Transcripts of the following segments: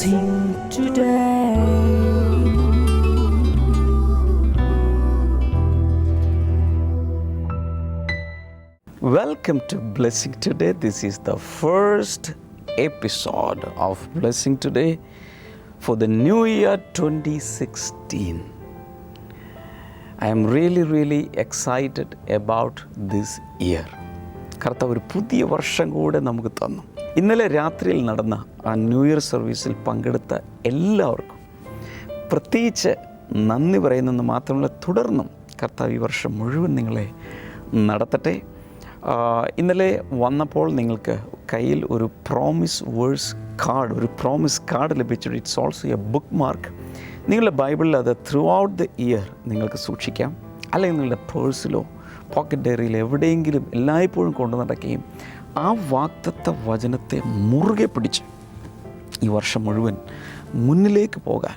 blessing today. Welcome to Blessing Today. This is the first episode of Blessing Today for the new year 2016. I am really excited about this year. കർത്താവ് ഒരു പുതിയ വർഷം കൂടെ നമുക്ക് തന്നു. ഇന്നലെ രാത്രിയിൽ നടന്ന ആ ന്യൂ ഇയർ സർവീസിൽ പങ്കെടുത്ത എല്ലാവർക്കും പ്രത്യേകിച്ച് നന്ദി പറയുന്നെന്ന് മാത്രമല്ല, തുടർന്നും കർത്താവ് ഈ വർഷം മുഴുവൻ നിങ്ങളെ നടത്തട്ടെ. ഇന്നലെ വന്നപ്പോൾ നിങ്ങൾക്ക് കയ്യിൽ ഒരു പ്രോമിസ് വേഴ്സ് കാർഡ്, ഒരു പ്രോമിസ് കാർഡ് ലഭിച്ചു. It's also A book mark. നിങ്ങളുടെ ബൈബിളിൽ അത് ത്രൂ ഔട്ട് ദ ഇയർ നിങ്ങൾക്ക് സൂക്ഷിക്കാം, അല്ലെങ്കിൽ നിങ്ങളുടെ പേഴ്സിലോ പോക്കറ്റ് ഡയറിയിൽ എവിടെയെങ്കിലും എല്ലായ്പ്പോഴും കൊണ്ടു നടക്കുകയും ആ വാഗ്ദത്ത വചനത്തെ മുറുകെ പിടിച്ച് ഈ വർഷം മുഴുവൻ മുന്നിലേക്ക് പോകാൻ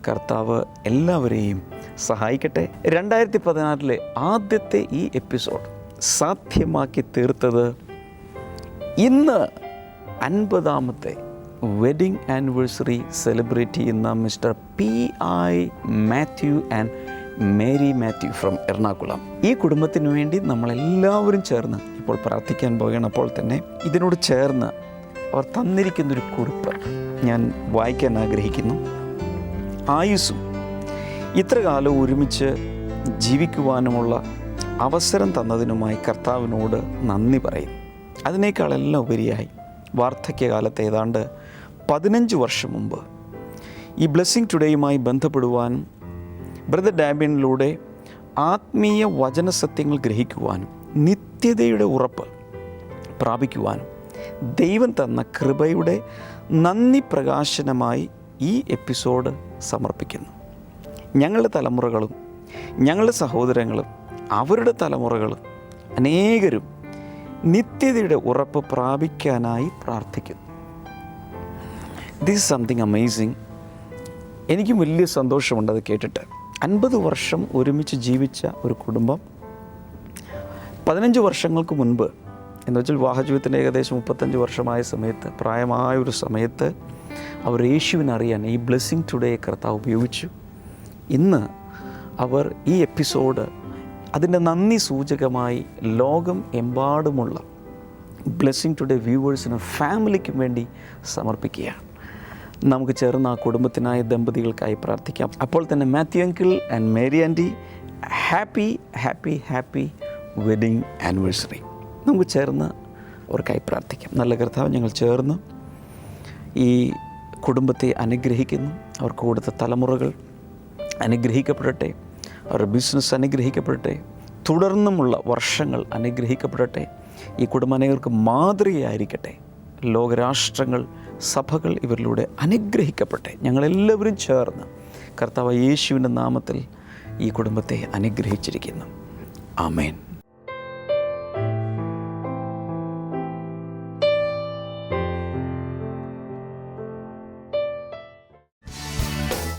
കർത്താവ് എല്ലാവരെയും സഹായിക്കട്ടെ. 2016 ആദ്യത്തെ ഈ എപ്പിസോഡ് സാധ്യമാക്കി തീർത്തത് ഇന്ന് 50ാമത്തെ വെഡിങ് ആനിവേഴ്സറി സെലിബ്രേറ്റ് ചെയ്യുന്ന mister P.I. Mathew and Mary Mathew from Ernakulam. ഈ കുടുംബത്തിന് വേണ്ടി നമ്മളെല്ലാവരും ചേർന്ന് ഇപ്പോൾ പ്രാർത്ഥിക്കാൻ പോവുകയാണ്. അപ്പോൾ തന്നെ ഇതിനോട് ചേർന്ന് അവർ തന്നിരിക്കുന്നൊരു കുറിപ്പ് ഞാൻ വായിക്കാൻ ആഗ്രഹിക്കുന്നു. ആയുസ്സും ഇത്ര കാലം ഒരുമിച്ച് ജീവിക്കുവാനുമുള്ള അവസരം തന്നതിനുമായി കർത്താവിനോട് നന്ദി പറയുന്നു. അതിനേക്കാളെല്ലാം ഉപരിയായി വാർദ്ധക്യകാലത്ത് ഏതാണ്ട് 15 വർഷം മുമ്പ് ഈ ബ്ലെസ്സിങ് ടുഡേയുമായി ബന്ധപ്പെടുവാനും ബ്രദർ ഡാബിനിലൂടെ ആത്മീയ വചനസത്യങ്ങൾ ഗ്രഹിക്കുവാനും നിത്യതയുടെ ഉറപ്പ് പ്രാപിക്കുവാനും ദൈവം തന്ന കൃപയുടെ നന്ദി പ്രകാശനമായി ഈ എപ്പിസോഡ് സമർപ്പിക്കുന്നു. ഞങ്ങളുടെ തലമുറകളും ഞങ്ങളുടെ സഹോദരങ്ങളും അവരുടെ തലമുറകളും അനേകരും നിത്യതയുടെ ഉറപ്പ് പ്രാപിക്കാനായി പ്രാർത്ഥിക്കുന്നു. This is something amazing. എനിക്കും വലിയ സന്തോഷമുണ്ട് അത് കേട്ടിട്ട്. 50 വർഷം ഒരുമിച്ച് ജീവിച്ച ഒരു കുടുംബം 15 വർഷങ്ങൾക്ക് മുൻപ്, എന്ന് വെച്ചാൽ വിവാഹജീവിതത്തിൻ്റെ ഏകദേശം 35 വർഷമായ സമയത്ത്, പ്രായമായ ഒരു സമയത്ത് അവർ യേശുവിനറിയാൻ ഈ ബ്ലെസ്സിങ് ടുഡേ കർത്താവ് ഉപയോഗിച്ചു. ഇന്ന് അവർ ഈ എപ്പിസോഡ് അതിൻ്റെ നന്ദി സൂചകമായി ലോകം എമ്പാടുമുള്ള ബ്ലെസ്സിങ് ടുഡേ വ്യൂവേഴ്സിനും ഫാമിലിക്കും വേണ്ടി സമർപ്പിക്കുകയാണ്. നമുക്ക് ചേർന്ന് ആ കുടുംബത്തിനായ ദമ്പതികൾക്കായി പ്രാർത്ഥിക്കാം. അപ്പോൾ തന്നെ Mathew uncle and Mary aunty, happy wedding anniversary. നമുക്ക് ചേർന്ന് അവർക്കായി പ്രാർത്ഥിക്കാം. നല്ല കർത്താവ്, ഞങ്ങൾ ചേർന്ന് ഈ കുടുംബത്തെ അനുഗ്രഹിക്കുന്നു. അവർക്ക് കൊടുത്ത തലമുറകൾ അനുഗ്രഹിക്കപ്പെടട്ടെ, അവരുടെ ബിസിനസ് അനുഗ്രഹിക്കപ്പെടട്ടെ, തുടർന്നുമുള്ള വർഷങ്ങൾ അനുഗ്രഹിക്കപ്പെടട്ടെ. ഈ കുടുംബം അനേകർക്ക് മാതൃകയായിരിക്കട്ടെ. ലോകരാഷ്ട്രങ്ങൾ, സഭകൾ ഇവരിലൂടെ അനുഗ്രഹിക്കപ്പെട്ടെ. ഞങ്ങളെല്ലാവരും ചേർന്ന് കർത്താവ് യേശുവിൻ്റെ നാമത്തിൽ ഈ കുടുംബത്തെ അനുഗ്രഹിച്ചിരിക്കുന്നു. ആമേൻ.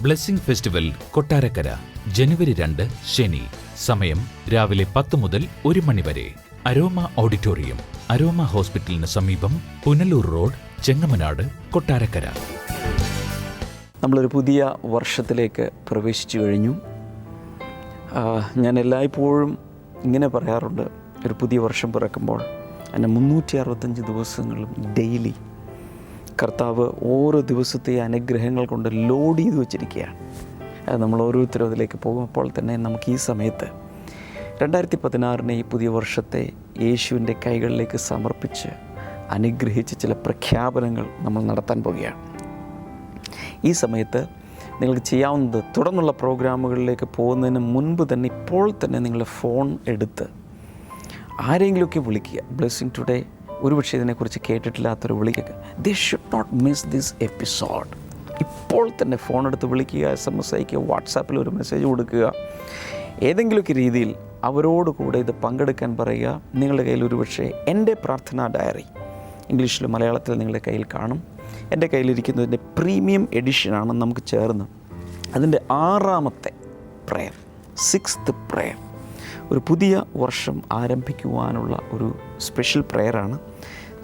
ബ്ലെസ്സിംഗ് ഫെസ്റ്റിവൽ കൊട്ടാരക്കര ജനുവരി 2 ശനി. സമയം രാവിലെ 10 മുതൽ 1 മണി വരെ. അരോമ ഓഡിറ്റോറിയം, അരോമ ഹോസ്പിറ്റലിന് സമീപം, പുനലൂർ റോഡ്, ചെങ്ങമനാട്, കൊട്ടാരക്കര. നമ്മളൊരു പുതിയ വർഷത്തിലേക്ക് പ്രവേശിച്ചു കഴിഞ്ഞു. ഞാൻ എല്ലായ്പ്പോഴും ഇങ്ങനെ പറയാറുണ്ട്, ഒരു പുതിയ വർഷം പിറക്കുമ്പോൾ അതിൻ്റെ 365 ദിവസങ്ങളും ഡെയിലി കർത്താവ് ഓരോ ദിവസത്തെ അനുഗ്രഹങ്ങൾ കൊണ്ട് ലോഡ് ചെയ്ത് വെച്ചിരിക്കുകയാണ്. അത് നമ്മൾ ഓരോരുത്തരും അതിലേക്ക് പോകും. അപ്പോൾ തന്നെ നമുക്ക് ഈ സമയത്ത് 2016 ഈ പുതിയ വർഷത്തെ യേശുവിൻ്റെ കൈകളിലേക്ക് സമർപ്പിച്ച് അനുഗ്രഹിച്ച് ചില പ്രഖ്യാപനങ്ങൾ നമ്മൾ നടത്താൻ പോവുകയാണ്. ഈ സമയത്ത് നിങ്ങൾക്ക് ചെയ്യാവുന്നത്, തുടർന്നുള്ള പ്രോഗ്രാമുകളിലേക്ക് പോകുന്നതിന് മുൻപ് തന്നെ ഇപ്പോൾ തന്നെ നിങ്ങളുടെ ഫോൺ എടുത്ത് ആരെങ്കിലുമൊക്കെ വിളിക്കുക. ബ്ലെസ്സിങ് ടുഡേ ഒരുപക്ഷെ ഇതിനെക്കുറിച്ച് കേട്ടിട്ടില്ലാത്തൊരു വിളിക്കുക. They should not miss this episode. ഇപ്പോൾ തന്നെ ഫോൺ എടുത്ത് വിളിക്കുക, SMS അയക്കുക, വാട്സാപ്പിൽ ഒരു മെസ്സേജ് കൊടുക്കുക. ഏതെങ്കിലുമൊക്കെ രീതിയിൽ അവരോട് കൂടെ ഇത് പങ്കെടുക്കാൻ പറയുക. നിങ്ങളുടെ കയ്യിൽ ഒരുപക്ഷെ എൻ്റെ പ്രാർത്ഥനാ ഡയറി ഇംഗ്ലീഷിലും മലയാളത്തിൽ നിങ്ങളുടെ കയ്യിൽ കാണും. എൻ്റെ കയ്യിലിരിക്കുന്നതിൻ്റെ പ്രീമിയം എഡിഷനാണ്. നമുക്ക് ചേർന്ന് അതിൻ്റെ 6ാമത്തെ പ്രയർ, 6th ഒരു പുതിയ വർഷം ആരംഭിക്കുവാനുള്ള ഒരു സ്പെഷ്യൽ പ്രയറാണ്.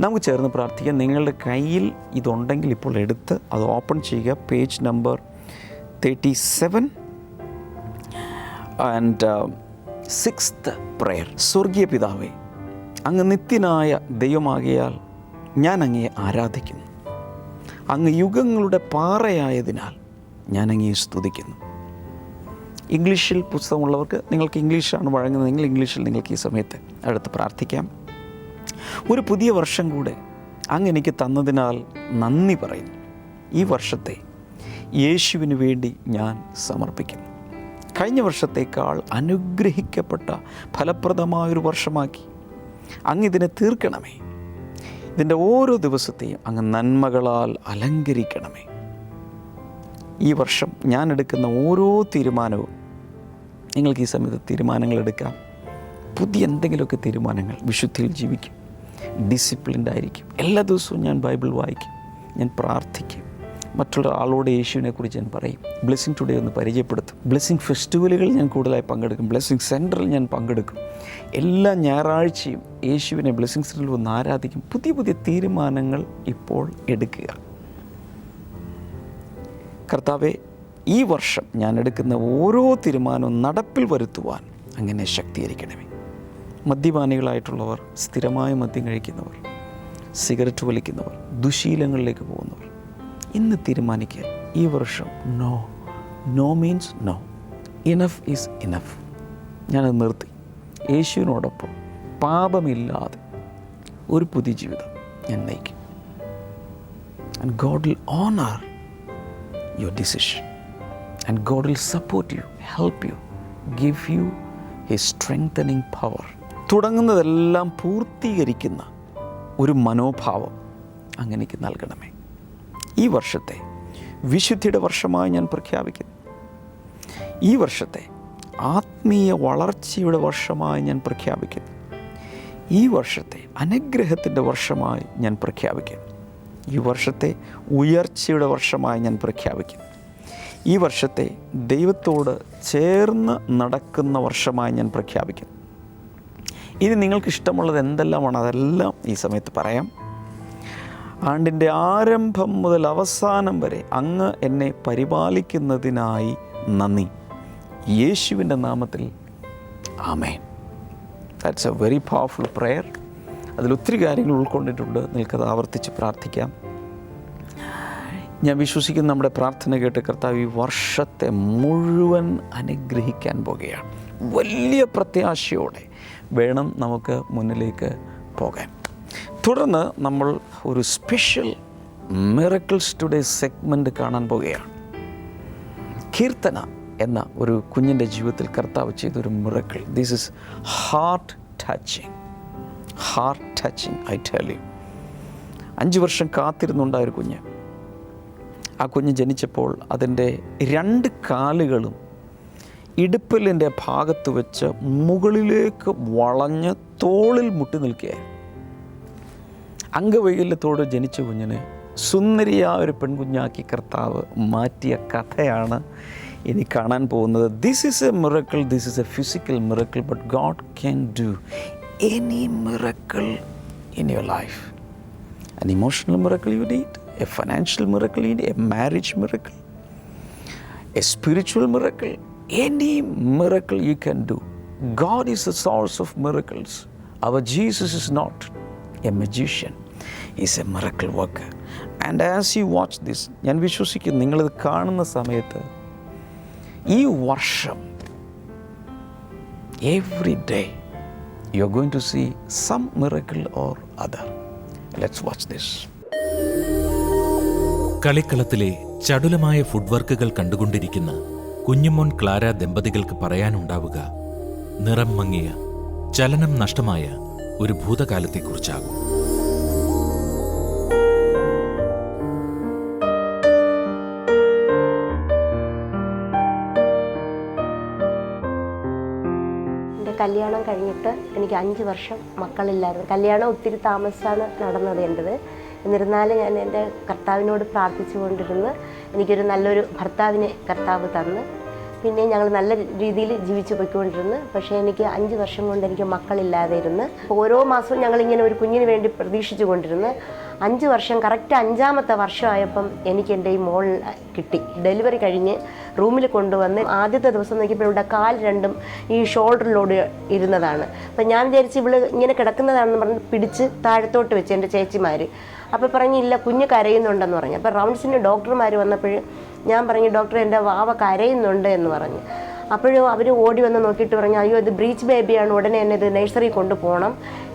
നമുക്ക് ചേർന്ന് പ്രാർത്ഥിക്കാം. നിങ്ങളുടെ കയ്യിൽ ഇതുണ്ടെങ്കിൽ ഇപ്പോൾ എടുത്ത് അത് ഓപ്പൺ ചെയ്യുക. Page number 37 and 6th prayer. സ്വർഗീയ പിതാവേ, അങ്ങ് നിത്യനായ ദൈവമാകിയാൽ ഞാൻ അങ്ങയെ ആരാധിക്കുന്നു. അങ്ങ് യുഗങ്ങളുടെ പാറയായതിനാൽ ഞാൻ അങ്ങയെ സ്തുതിക്കുന്നു. ഇംഗ്ലീഷിൽ പുസ്തകമുള്ളവർക്ക്, നിങ്ങൾക്ക് ഇംഗ്ലീഷാണ് വഴങ്ങുന്നതെങ്കിൽ ഇംഗ്ലീഷിൽ നിങ്ങൾക്ക് ഈ സമയത്ത് അടുത്ത് പ്രാർത്ഥിക്കാം. ഒരു പുതിയ വർഷം കൂടെ അങ്ങ് എനിക്ക് തന്നതിനാൽ നന്ദി പറയുന്നു. ഈ വർഷത്തെ യേശുവിന് വേണ്ടി ഞാൻ സമർപ്പിക്കുന്നു. കഴിഞ്ഞ വർഷത്തേക്കാൾ അനുഗ്രഹിക്കപ്പെട്ട ഫലപ്രദമായൊരു വർഷമാക്കി അങ്ങ് ഇതിനെ തീർക്കണമേ. ഇതിൻ്റെ ഓരോ ദിവസത്തെയും അങ്ങ് നന്മകളാൽ അലങ്കരിക്കണമേ. ഈ വർഷം ഞാൻ എടുക്കുന്ന ഓരോ തീരുമാനവും, നിങ്ങൾക്ക് ഈ സമയത്ത് തീരുമാനങ്ങൾ എടുക്കാം. പുതിയ എന്തെങ്കിലുമൊക്കെ തീരുമാനങ്ങൾ. വിശുദ്ധിയിൽ ജീവിക്കും, ഡിസിപ്ലിൻഡ് ആയിരിക്കും. എല്ലാ ദിവസവും ഞാൻ ബൈബിൾ വായിക്കും, ഞാൻ പ്രാർത്ഥിക്കും, മറ്റുള്ള ആളോട് യേശുവിനെക്കുറിച്ച് ഞാൻ പറയും. ബ്ലെസ്സിങ് ടുഡേ ഒന്ന് പരിചയപ്പെടുത്തും. ബ്ലെസ്സിങ് ഫെസ്റ്റിവലുകളിൽ ഞാൻ കൂടുതലായി പങ്കെടുക്കും. ബ്ലെസ്സിങ് സെൻറ്ററിൽ ഞാൻ പങ്കെടുക്കും. എല്ലാ ഞായറാഴ്ചയും യേശുവിനെ ബ്ലെസ്സിങ് സെൻറ്ററിൽ ഒന്ന് ആരാധിക്കും. പുതിയ പുതിയ തീരുമാനങ്ങൾ ഇപ്പോൾ എടുക്കുക. കർത്താവെ, ഈ വർഷം ഞാൻ എടുക്കുന്ന ഓരോ തീരുമാനവും നടപ്പിൽ വരുത്തുവാൻ അങ്ങനെ ശക്തീകരിക്കണമേ. മദ്യപാനികളായിട്ടുള്ളവർ, സ്ഥിരമായി മദ്യം കഴിക്കുന്നവർ, സിഗരറ്റ് വലിക്കുന്നവർ, ദുശീലങ്ങളിലേക്ക് പോകുന്നവർ, ഇന്ന് തീരുമാനിക്കുക, ഈ വർഷം no means no. Enough is enough. ഞാനത് നിർത്തി. യേശുവിനോടൊപ്പം പാപമില്ലാതെ ഒരു പുതിയ ജീവിതം ഞാൻ നയിക്കും. And God will honour your decision. And God will support you, help you, give you his strengthening power. തുടങ്ങുന്നതെല്ലാം പൂർത്തീകരിക്കുന്ന ഒരു മനോഭാവം അങ്ങനെക്ക് നൽകണമേ. ഈ വർഷത്തെ വിശുദ്ധിയുടെ വർഷമായി ഞാൻ പ്രഖ്യാപിക്കുന്നു. ഈ വർഷത്തെ ആത്മീയ വളർച്ചയുടെ വർഷമായി ഞാൻ പ്രഖ്യാപിക്കുന്നു. ഈ വർഷത്തെ അനുഗ്രഹത്തിൻ്റെ വർഷമായി ഞാൻ പ്രഖ്യാപിക്കുന്നു. ഈ വർഷത്തെ ഉയർച്ചയുടെ വർഷമായി ഞാൻ പ്രഖ്യാപിക്കുന്നു. ഈ വർഷത്തെ ദൈവത്തോട് ചേർന്ന് നടക്കുന്ന വർഷമായി ഞാൻ പ്രഖ്യാപിക്കുന്നു. ഇനി നിങ്ങൾക്ക് ഇഷ്ടമുള്ളത് എന്തെല്ലാമാണ് അതെല്ലാം ഈ സമയത്ത് പറയാം. ആണ്ടിൻ്റെ ആരംഭം മുതൽ അവസാനം വരെ അങ്ങ് എന്നെ പരിപാലിക്കുന്നതിനായി നന്ദി. യേശുവിൻ്റെ നാമത്തിൽ ആമേൻ. That's a very powerful prayer. അതിലൊത്തിരി കാര്യങ്ങൾ ഉൾക്കൊണ്ടിട്ടുണ്ട്. നിങ്ങൾക്കത് ആവർത്തിച്ച് പ്രാർത്ഥിക്കാം. ഞാൻ വിശ്വസിക്കുന്ന നമ്മുടെ പ്രാർത്ഥന കേട്ട് കർത്താവ് ഈ വർഷത്തെ മുഴുവൻ അനുഗ്രഹിക്കാൻ പോകുകയാണ്. വലിയ പ്രത്യാശയോടെ വേണം നമുക്ക് മുന്നിലേക്ക് പോകാൻ. തുടർന്ന് നമ്മൾ ഒരു സ്പെഷ്യൽ മിറക്കിൾസ് ടുഡേ സെഗ്മെൻറ്റ് കാണാൻ പോകുകയാണ്. കീർത്തന എന്ന ഒരു കുഞ്ഞിൻ്റെ ജീവിതത്തിൽ കർത്താവ് ചെയ്തൊരു miracle. This is heart touching I tell you. 5 വർഷം കാത്തിരുന്നുണ്ടായ ഒരു കുഞ്ഞ്. ആ കുഞ്ഞ് ജനിച്ചപ്പോൾ അതിൻ്റെ 2 കാലുകളും ഇടുപ്പലിൻ്റെ ഭാഗത്ത് വെച്ച് മുകളിലേക്ക് വളഞ്ഞ് തോളിൽ മുട്ടി നിൽക്കുകയായിരുന്നു. അംഗവൈകല്യത്തോട് ജനിച്ച കുഞ്ഞിനെ സുന്ദരിയായ ഒരു പെൺകുഞ്ഞാക്കി കർത്താവ് മാറ്റിയ കഥയാണ് ഇനി കാണാൻ പോകുന്നത്. This is A miracle, this is A physical miracle, but God can do any miracle in your life. An emotional miracle you need, a financial miracle you need, a marriage miracle, a spiritual miracle, any miracle you can do. God is the source of miracles. Our Jesus is not a magician. He is a miracle worker. And as you watch this, ഞാൻ വിശ്വസിക്കുന്നു നിങ്ങളിത് കാണുന്ന സമയത്ത് ഈ വർഷം every day you are going to see some miracle or other. Let's watch this. കളിക്കളത്തിലെ ചടുലമായ ഫുഡ് വർക്കുകൾ കണ്ടുകൊണ്ടിരിക്കുന്ന കുഞ്ഞുമോൻ ക്ലാര ദമ്പതികൾക്ക് പറയാനുണ്ടാവുക നിറം മങ്ങിയ, ചലനം നഷ്ടമായ ഒരു ഭൂതകാലത്തെക്കുറിച്ചാകും. കല്യാണം കഴിഞ്ഞിട്ട് എനിക്ക് 5 വർഷം മക്കളില്ലായിരുന്നു. കല്യാണം ഒത്തിരി താമസിച്ചാണ് നടന്നത് എൻ്റെത്. എന്നിരുന്നാലും ഞാൻ എൻ്റെ കർത്താവിനോട് പ്രാർത്ഥിച്ചു കൊണ്ടിരുന്ന് എനിക്കൊരു നല്ലൊരു ഭർത്താവിനെ കർത്താവ് തന്ന് പിന്നെ ഞങ്ങൾ നല്ല രീതിയിൽ ജീവിച്ചു പോയിക്കൊണ്ടിരുന്നു. പക്ഷേ എനിക്ക് 5 വർഷം കൊണ്ട് എനിക്ക് മക്കളില്ലാതെ ഇരുന്ന് ഓരോ മാസവും ഞങ്ങളിങ്ങനെ ഒരു കുഞ്ഞിന് വേണ്ടി പ്രതീക്ഷിച്ചു കൊണ്ടിരുന്നു. 5 വർഷം കറക്റ്റ് 5ാമത്തെ വർഷമായപ്പം എനിക്ക് എൻ്റെ ഈ മോൾ കിട്ടി. ഡെലിവറി കഴിഞ്ഞ് റൂമിൽ കൊണ്ടുവന്ന് ആദ്യത്തെ ദിവസം നോക്കിയപ്പോൾ ഇവിടെ കാൽ രണ്ടും ഈ ഷോൾഡറിലോട് ഇരുന്നതാണ്. അപ്പം ഞാൻ വിചാരിച്ച് ഇവള് ഇങ്ങനെ കിടക്കുന്നതാണെന്ന് പറഞ്ഞ് പിടിച്ച് താഴത്തോട്ട് വെച്ച് എൻ്റെ ചേച്ചിമാർ. അപ്പോൾ പറഞ്ഞില്ല, കുഞ്ഞ് കരയുന്നുണ്ടെന്ന് പറഞ്ഞു. അപ്പോൾ റൗണ്ട്സിന് ഡോക്ടർമാർ വന്നപ്പോൾ ഞാൻ പറഞ്ഞു, ഡോക്ടർ എൻ്റെ വാവ കരയുന്നുണ്ട് എന്ന് പറഞ്ഞു. അപ്പോഴും അവർ ഓടി വന്ന് നോക്കിയിട്ട് പറഞ്ഞു, അയ്യോ ഇത് ബ്രീച്ച് ബേബിയാണ്, ഉടനെ തന്നെ ഇത് നഴ്സറി കൊണ്ടുപോകണം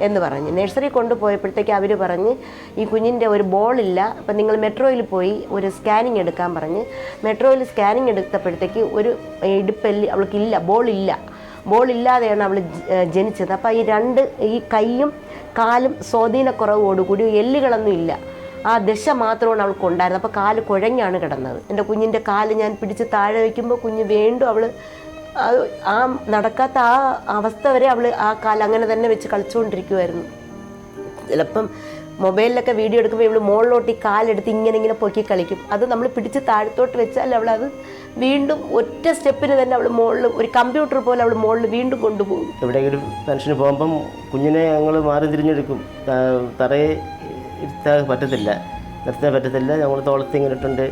എന്ന് പറഞ്ഞ്. നഴ്സറി കൊണ്ടുപോയപ്പോഴത്തേക്ക് അവർ പറഞ്ഞ് ഈ കുഞ്ഞിൻ്റെ ഒരു ബോളില്ല, അപ്പം നിങ്ങൾ മെട്രോയിൽ പോയി ഒരു സ്കാനിങ് എടുക്കാൻ പറഞ്ഞ്. മെട്രോയിൽ സ്കാനിങ് എടുത്തപ്പോഴത്തേക്ക് ഒരു ഇടുപ്പല്ലി അവൾക്കില്ല, ബോളില്ലാതെയാണ് അവൾ ജനിച്ചത്. അപ്പോൾ ഈ കൈയും കാലും സ്വാധീനക്കുറവോടുകൂടി എല്ലുകളൊന്നും ഇല്ല, ആ ദശ മാത്രമാണ് അവൾക്ക് ഉണ്ടായിരുന്നത്. അപ്പോൾ കാല് കുഴഞ്ഞാണ് കിടന്നത്. എൻ്റെ കുഞ്ഞിൻ്റെ കാല് ഞാൻ പിടിച്ച് താഴെ വയ്ക്കുമ്പോൾ കുഞ്ഞ് വീണ്ടും അവൾ ആ നടക്കാത്ത ആ അവസ്ഥ വരെ അവൾ ആ കാല് അങ്ങനെ തന്നെ വെച്ച് കളിച്ചുകൊണ്ടിരിക്കുമായിരുന്നു. ചിലപ്പം മൊബൈലിലൊക്കെ വീഡിയോ എടുക്കുമ്പോൾ ഇവൾ മുകളിലോട്ട് ഈ കാലെടുത്ത് ഇങ്ങനെ പൊക്കി കളിക്കും. അത് നമ്മൾ പിടിച്ച് താഴത്തോട്ട് വെച്ചാൽ അവളത് വീണ്ടും ഒറ്റ സ്റ്റെപ്പിന് തന്നെ അവൾ മുകളിൽ ഒരു കമ്പ്യൂട്ടർ പോലെ അവൾ മുകളിൽ വീണ്ടും കൊണ്ടുപോകും. എവിടെയെങ്കിലും ഫംഗ്ഷന് പോകുമ്പം കുഞ്ഞിനെ ഞങ്ങൾ മാറി തിരിഞ്ഞെടുക്കും. തറയെ ഇരുത്താൻ പറ്റത്തില്ല, നിർത്താൻ പറ്റത്തില്ല. ഞങ്ങൾ തോളത്ത് ഇങ്ങനെ ഇട്ടുണ്ട്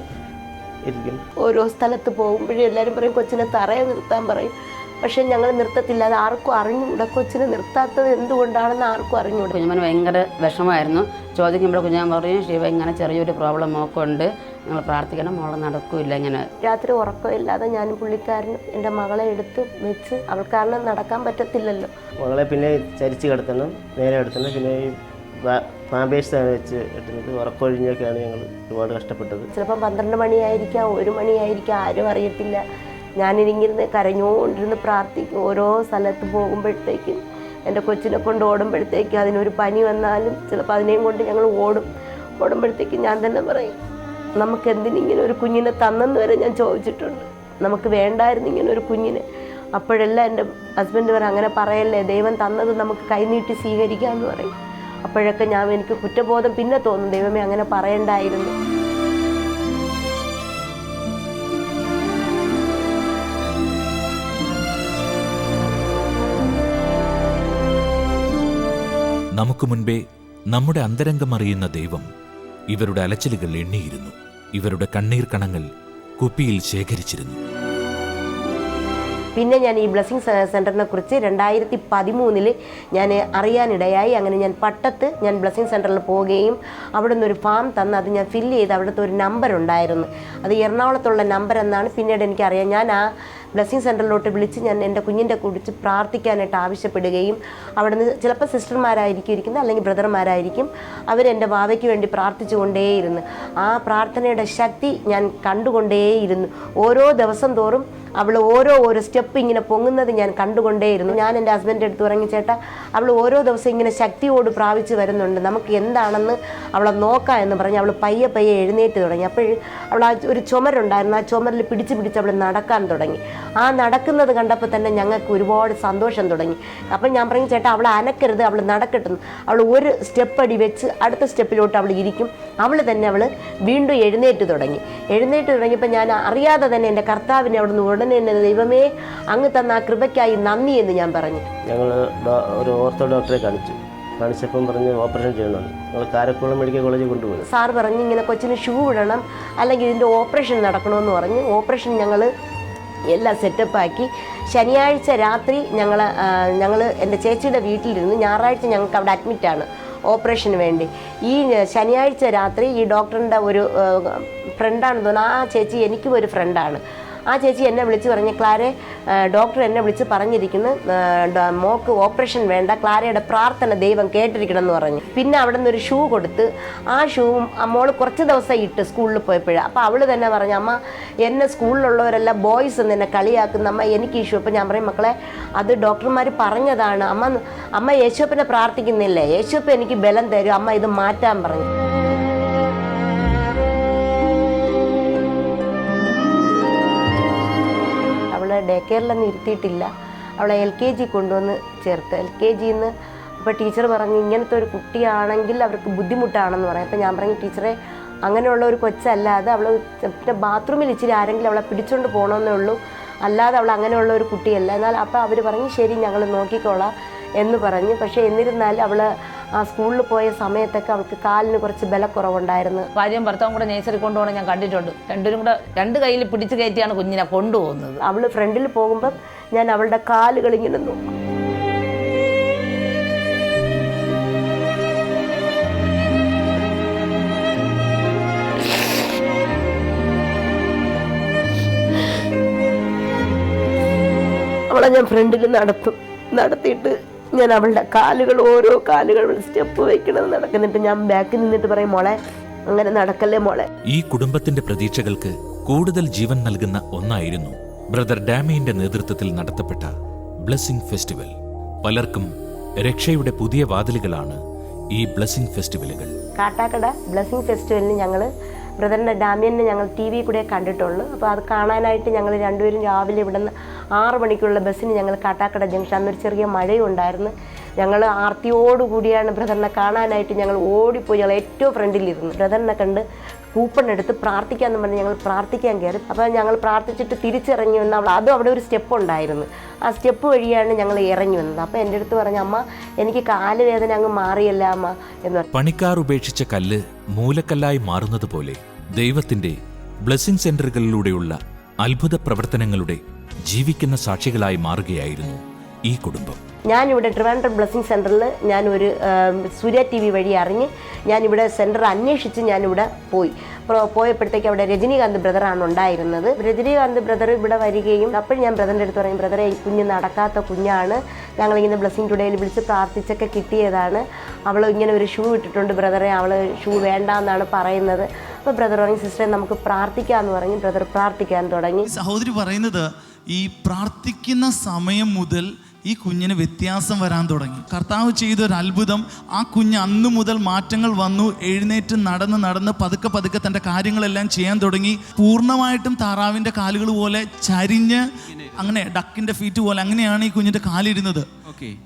ഇരിക്കും. ഓരോ സ്ഥലത്ത് പോകുമ്പോഴും എല്ലാവരും പറയും കൊച്ചിനെ തറയെ നിർത്താൻ പറയും. പക്ഷെ ഞങ്ങൾ നിർത്തത്തില്ല. അത് ആർക്കും അറിഞ്ഞുകൂടാ, കൊച്ചിനെ നിർത്താത്തത് എന്തുകൊണ്ടാണെന്ന് ആർക്കും അറിഞ്ഞുകൂടാ. കുഞ്ഞുമോന് ഭയങ്കര വിഷമമായിരുന്നു. ചോദിക്കുമ്പോൾ കുഞ്ഞാൻ പറയും, ശിവ ഇങ്ങനെ ചെറിയൊരു പ്രോബ്ലം മോക്കുണ്ട്, നിങ്ങൾ പ്രാർത്ഥിക്കണം, മോളെ നടക്കില്ല. ഇങ്ങനെ രാത്രി ഉറക്കമില്ലാതെ ഞാനും പുള്ളിക്കാരനും എൻ്റെ മകളെ എടുത്ത് വെച്ച്, അവൾക്ക് കാരണം നടക്കാൻ പറ്റത്തില്ലല്ലോ. മകളെ പിന്നെ ചരിച്ച് കിടത്തണം, നേരെ കിടത്തണം. പിന്നെ ഈ പാമ്പേഴ്സാണ് വെച്ച് കിട്ടുന്നത്. ഉറക്കൊഴിഞ്ഞൊക്കെയാണ് ഞങ്ങൾ ഒരുപാട് കഷ്ടപ്പെട്ടത്. ചിലപ്പം 12 മണിയായിരിക്കാം, 1 മണിയായിരിക്കാം, ആരും അറിയത്തില്ല. ഞാനിരിങ്ങിരുന്ന് കരഞ്ഞുകൊണ്ടിരുന്ന് പ്രാർത്ഥിക്കും. ഓരോ സ്ഥലത്ത് പോകുമ്പോഴത്തേക്കും എൻ്റെ കൊച്ചിനെ കൊണ്ട് ഓടുമ്പോഴത്തേക്കും അതിനൊരു പനി വന്നാലും ചിലപ്പോൾ അതിനെയും കൊണ്ട് ഞങ്ങൾ ഓടുമ്പോഴത്തേക്കും ഞാൻ തന്നെ പറയും, നമുക്ക് എന്തിനിങ്ങനെ ഒരു കുഞ്ഞിനെ തന്നെന്ന് വരെ ഞാൻ ചോദിച്ചിട്ടുണ്ട്. നമുക്ക് വേണ്ടായിരുന്നു ഇങ്ങനെ ഒരു കുഞ്ഞിനെ. അപ്പോഴെല്ലാം എൻ്റെ ഹസ്ബൻഡ് പറയും, അങ്ങനെ പറയല്ലേ, ദൈവം തന്നത് നമുക്ക് കൈനീട്ടി സ്വീകരിക്കാമെന്ന് പറയും. അപ്പോഴൊക്കെ എനിക്ക് കുറ്റബോധം പിന്നെ തോന്നും, ദൈവമേ അങ്ങനെ പറയണ്ടായിരുന്നു. നമുക്ക് മുൻപേ നമ്മുടെ അന്തരംഗമറിയുന്ന ദൈവം ഇവരുടെ അലച്ചിലുകൾ എണ്ണിയിരുന്നു. ഇവരുടെ കണ്ണീർ കണങ്ങൾ കുപ്പിയിൽ ശേഖരിച്ചിരുന്നു. പിന്നെ ഞാൻ ഈ ബ്ലെസ്സിങ് സെൻറ്ററിനെ കുറിച്ച് 2013 ഞാൻ അറിയാനിടയായി. അങ്ങനെ ഞാൻ പട്ടത്ത് ബ്ലെസ്സിങ് സെൻറ്ററിൽ പോവുകയും അവിടെ നിന്നൊരു ഫോം തന്ന് അത് ഞാൻ ഫില്ല് ചെയ്ത് അവിടുത്തെ ഒരു നമ്പർ ഉണ്ടായിരുന്നു. അത് എറണാകുളത്തുള്ള നമ്പർ എന്നാണ് പിന്നീട് എനിക്കറിയാം. ഞാൻ ആ ബ്ലെസ്സിങ് സെൻറ്ററിലോട്ട് വിളിച്ച് ഞാൻ എൻ്റെ കുഞ്ഞിൻ്റെ കുറിച്ച് പ്രാർത്ഥിക്കാനായിട്ട് ആവശ്യപ്പെടുകയും അവിടുന്ന് ചിലപ്പോൾ സിസ്റ്റർമാരായിരിക്കും ഇരിക്കുന്നത്, അല്ലെങ്കിൽ ബ്രദർമാരായിരിക്കും, അവരെൻ്റെ വാവയ്ക്ക് വേണ്ടി പ്രാർത്ഥിച്ചു കൊണ്ടേയിരുന്നു. ആ പ്രാർത്ഥനയുടെ ശക്തി ഞാൻ കണ്ടുകൊണ്ടേയിരുന്നു. ഓരോ ദിവസം തോറും അവൾ ഓരോ സ്റ്റെപ്പ് ഇങ്ങനെ പൊങ്ങുന്നത് ഞാൻ കണ്ടുകൊണ്ടേയിരുന്നു. ഞാൻ എൻ്റെ ഹസ്ബൻഡിൻ്റെ അടുത്ത് പറഞ്ഞു, ചേട്ടാ അവൾ ഓരോ ദിവസം ഇങ്ങനെ ശക്തിയോട് പ്രാപിച്ച് വരുന്നുണ്ട്, നമുക്ക് എന്താണെന്ന് അവളെ നോക്കാം എന്ന് പറഞ്ഞ് അവൾ പയ്യെ എഴുന്നേറ്റ് തുടങ്ങി. അപ്പോൾ അവൾ ആ ഒരു ചുമരുണ്ടായിരുന്നു, ആ ചുമരിൽ പിടിച്ച് അവൾ നടക്കാൻ തുടങ്ങി. ആ നടക്കുന്നത് കണ്ടപ്പോൾ തന്നെ ഞങ്ങൾക്ക് ഒരുപാട് സന്തോഷം തുടങ്ങി. അപ്പം ഞാൻ പറഞ്ഞു, ചേട്ടാ അവൾ അനക്കരുത്, അവൾ നടക്കട്ടെന്ന്. അവൾ ഒരു സ്റ്റെപ്പ് അടി വെച്ച് അടുത്ത സ്റ്റെപ്പിലോട്ട് അവൾ ഇരിക്കും. അവൾ വീണ്ടും എഴുന്നേറ്റ് തുടങ്ങിയപ്പോൾ ഞാൻ അറിയാതെ തന്നെ എൻ്റെ കർത്താവിനെ അവിടുന്ന് ഉടനെ തന്നെ, ദൈവമേ അങ്ങ് തന്ന ആ കൃപയ്ക്കായി നന്ദി എന്ന് ഞാൻ പറഞ്ഞു. ഞങ്ങൾ ഒരു ഓർത്തോ ഡോക്ടറെ കാണിച്ചപ്പം പറഞ്ഞ് ഓപ്പറേഷൻ ചെയ്യണമെന്ന്. ഞങ്ങൾ കാരക്കുളം മെഡിക്കൽ കോളേജിൽ കൊണ്ടുപോയി. സാർ പറഞ്ഞ് ഇങ്ങനെ കൊച്ചിന് ഷൂ ഇടണം, അല്ലെങ്കിൽ ഇതിൻ്റെ ഓപ്പറേഷൻ നടക്കണമെന്ന് പറഞ്ഞ് ഓപ്പറേഷൻ ഞങ്ങൾ എല്ലാം സെറ്റപ്പാക്കി. ശനിയാഴ്ച രാത്രി ഞങ്ങൾ എൻ്റെ ചേച്ചിയുടെ വീട്ടിലിരുന്ന് ഞായറാഴ്ച ഞങ്ങൾക്ക് അവിടെ അഡ്മിറ്റാണ് ഓപ്പറേഷന് വേണ്ടി. ഈ ശനിയാഴ്ച രാത്രി ഈ ഡോക്ടറിൻ്റെ ഒരു ഫ്രണ്ടാണെന്ന് തോന്നുന്നു, ആ ചേച്ചി എനിക്കും ഒരു ഫ്രണ്ടാണ്. ആ ചേച്ചി എന്നെ വിളിച്ച് പറഞ്ഞ്, ക്ലാരെ ഡോക്ടർ എന്നെ വിളിച്ച് പറഞ്ഞിരിക്കുന്നു, മോക്ക് ഓപ്പറേഷൻ വേണ്ട, ക്ലാരയുടെ പ്രാർത്ഥന ദൈവം കേട്ടിരിക്കണം എന്ന് പറഞ്ഞു. പിന്നെ അവിടെ നിന്നൊരു ഷൂ കൊടുത്ത് ആ ഷൂവും മോൾ കുറച്ച് ദിവസം ഇട്ട് സ്കൂളിൽ പോയപ്പോഴാണ്. അപ്പോൾ അവൾ തന്നെ പറഞ്ഞു, അമ്മ എന്നെ സ്കൂളിലുള്ളവരെല്ലാം ബോയ്സ് എന്ന് എന്നെ കളിയാക്കുന്ന, അമ്മ എനിക്ക് ഈ ഷൂ. അപ്പോൾ ഞാൻ പറയും, മക്കളെ അത് ഡോക്ടർമാർ പറഞ്ഞതാണ്, അമ്മ യേശുവിനെ പ്രാർത്ഥിക്കുന്നില്ലേ, യേശുപ്പ് എനിക്ക് ബലം തരും, അമ്മ ഇത് മാറ്റാൻ പറഞ്ഞു. ഡേ കെയറിലൊന്നും ഇരുത്തിയിട്ടില്ല, അവളെ LKG കൊണ്ടുവന്ന് ചേർത്ത്. LKGന്ന് അപ്പോൾ ടീച്ചർ പറഞ്ഞു, ഇങ്ങനത്തെ ഒരു കുട്ടിയാണെങ്കിൽ അവർക്ക് ബുദ്ധിമുട്ടാണെന്ന് പറയാം. അപ്പോൾ ഞാൻ പറഞ്ഞു, ടീച്ചറെ അങ്ങനെയുള്ള ഒരു കൊച്ചല്ല അത്, അവൾ പിന്നെ ബാത്റൂമിൽ ഇച്ചിരി ആരെങ്കിലും അവളെ പിടിച്ചുകൊണ്ട് പോകണമെന്നേ ഉള്ളൂ, അല്ലാതെ അവൾ അങ്ങനെയുള്ള ഒരു കുട്ടിയല്ല. എന്നാൽ അപ്പോൾ അവർ പറഞ്ഞു ശരി ഞങ്ങൾ നോക്കിക്കോളാം എന്ന് പറഞ്ഞു. പക്ഷേ എന്നിരുന്നാലും അവൾ ആ സ്കൂളിൽ പോയ സമയത്തൊക്കെ അവൾക്ക് കാലിന് കുറച്ച് ബലക്കുറവുണ്ടായിരുന്നു. ഭാര്യയും ഭർത്താവും കൂടെ നേഴ്സറി കൊണ്ടുപോകണം ഞാൻ കണ്ടിട്ടുണ്ട്. രണ്ടുപേരും കൂടെ രണ്ട് കയ്യിൽ പിടിച്ച് കയറ്റിയാണ് കുഞ്ഞിനെ കൊണ്ടുപോകുന്നത്. അവൾ ഫ്രണ്ടിൽ പോകുമ്പം ഞാൻ അവളുടെ കാലുകൾ ഇങ്ങനെ നോക്കും. അവളെ ഞാൻ ഫ്രണ്ടിൽ നടത്തിയിട്ട് ഞാൻ അവളുടെ കാലുകൾ ഓരോ കാലുകൾ സ്റ്റെപ്പ് വയ്ക്കണത് നടക്കുന്നിട്ട് ഞാൻ ബാക്കിൽ നിന്നിട്ട് പറയും മോളെ അങ്ങനെ നടക്കല്ലേ മോളെ. ഈ കുടുംബത്തിന്റെ പ്രതീക്ഷകൾക്ക് കൂടുതൽ ജീവൻ നൽകുന്ന ഒന്നായിരുന്നു ബ്രദർ ഡാമിയുടെ നേതൃത്വത്തിൽ നടത്തപ്പെട്ട ബ്ലെസ്സിംഗ് ഫെസ്റ്റിവൽ. പലർക്കും രക്ഷയുടെ പുതിയ വാതിലുകളാണ് ഈ ബ്ലെസ്സിംഗ് ഫെസ്റ്റിവലുകൾ. കാട്ടാക്കട ബ്ലെസ്സിംഗ് ഫെസ്റ്റിവലിന് ഞങ്ങൾ ബ്രദറിൻ്റെ ഡാമിയനെ ഞങ്ങൾ TV കൂടെ കണ്ടിട്ടുള്ളൂ. അപ്പോൾ അത് കാണാനായിട്ട് ഞങ്ങൾ രണ്ടുപേരും രാവിലെ ഇവിടെ നിന്ന് 6 മണിക്കുള്ള ബസ്സിന് ഞങ്ങൾ കാട്ടാക്കട ജംഗ്ഷൻ, അന്നൊരു ചെറിയ മഴയും ഉണ്ടായിരുന്നു. ഞങ്ങൾ ആർത്തിയോടുകൂടിയാണ് ബ്രദറിനെ കാണാനായിട്ട് ഞങ്ങൾ ഓടിപ്പോയി. ഞങ്ങൾ ഏറ്റവും ഫ്രണ്ടിലിരുന്നു ബ്രദറിനെ കണ്ട് കൂപ്പൺ എടുത്ത് പ്രാർത്ഥിക്കാമെന്ന് പറഞ്ഞ് ഞങ്ങൾ പ്രാർത്ഥിക്കാൻ കയറി. അപ്പോൾ ഞങ്ങൾ പ്രാർത്ഥിച്ചിട്ട് തിരിച്ചിറങ്ങി വന്ന് അതും അവിടെ ഒരു സ്റ്റെപ്പ് ഉണ്ടായിരുന്നു. ആ സ്റ്റെപ്പ് വഴിയാണ് ഞങ്ങൾ ഇറങ്ങി വന്നത്. അപ്പോൾ എൻ്റെ അടുത്ത് പറഞ്ഞു അമ്മ എനിക്ക് കാല് വേദന അങ്ങ് മാറിയല്ല അമ്മ എന്ന് പറഞ്ഞു. പണിക്കാർ ഉപേക്ഷിച്ച കല്ല് മൂലക്കല്ലായി മാറുന്നത് പോലെ ദൈവത്തിന്റെ ബ്ലെസ്സിംഗ് സെന്ററുകളിലൂടെയുള്ള അത്ഭുത പ്രവർത്തനങ്ങളുടെ ജീവിക്കുന്ന സാക്ഷികളായി മാറുകയായിരുന്നു ഈ കുടുംബം. ഞാനിവിടെ ട്രിവാൻഡ്രം ബ്ലെസ്സിംഗ് സെൻറ്ററിൽ ഞാനൊരു സൂര്യ TV വഴി അറിഞ്ഞ് ഞാനിവിടെ സെൻറ്റർ അന്വേഷിച്ച് ഞാനിവിടെ പോയപ്പോഴത്തേക്ക് അവിടെ രജനീകാന്ത് ബ്രദറാണ് ഉണ്ടായിരുന്നത്. രജനീകാന്ത് ബ്രദർ ഇവിടെ വരികയും അപ്പോൾ ഞാൻ ബ്രദറിൻ്റെ അടുത്ത് പറയും ബ്രദറെ ഈ കുഞ്ഞ് നടക്കാത്ത കുഞ്ഞാണ്, ഞങ്ങളിങ്ങനെ ബ്ലെസ്സിംഗ് ടുഡേയിൽ വിളിച്ച് പ്രാർത്ഥിച്ചൊക്കെ കിട്ടിയതാണ്, അവൾ ഇങ്ങനെ ഒരു ഷൂ ഇട്ടിട്ടുണ്ട് ബ്രദറെ, അവൾ ഷൂ വേണ്ട എന്നാണ് പറയുന്നത്. അപ്പോൾ ബ്രദർ പറഞ്ഞു സിസ്റ്ററെ നമുക്ക് പ്രാർത്ഥിക്കാമെന്ന് പറഞ്ഞ് ബ്രദർ പ്രാർത്ഥിക്കാൻ തുടങ്ങി. സഹോദരി പറയുന്നത് ഈ പ്രാർത്ഥിക്കുന്ന സമയം മുതൽ ഈ കുഞ്ഞിന് വ്യത്യാസം വരാൻ തുടങ്ങി. കർത്താവ് ചെയ്തൊരു അത്ഭുതം, ആ കുഞ്ഞ് അന്നു മുതൽ മാറ്റങ്ങൾ വന്നു. എഴുന്നേറ്റ് നടന്ന് പതുക്കെ തൻ്റെ കാര്യങ്ങളെല്ലാം ചെയ്യാൻ തുടങ്ങി. പൂർണ്ണമായിട്ടും താറാവിൻ്റെ കാലുകൾ പോലെ ചരിഞ്ഞ് അങ്ങനെ ഡക്കിൻ്റെ ഫീറ്റ് പോലെ അങ്ങനെയാണ് ഈ കുഞ്ഞിൻ്റെ കാലിരുന്നത്.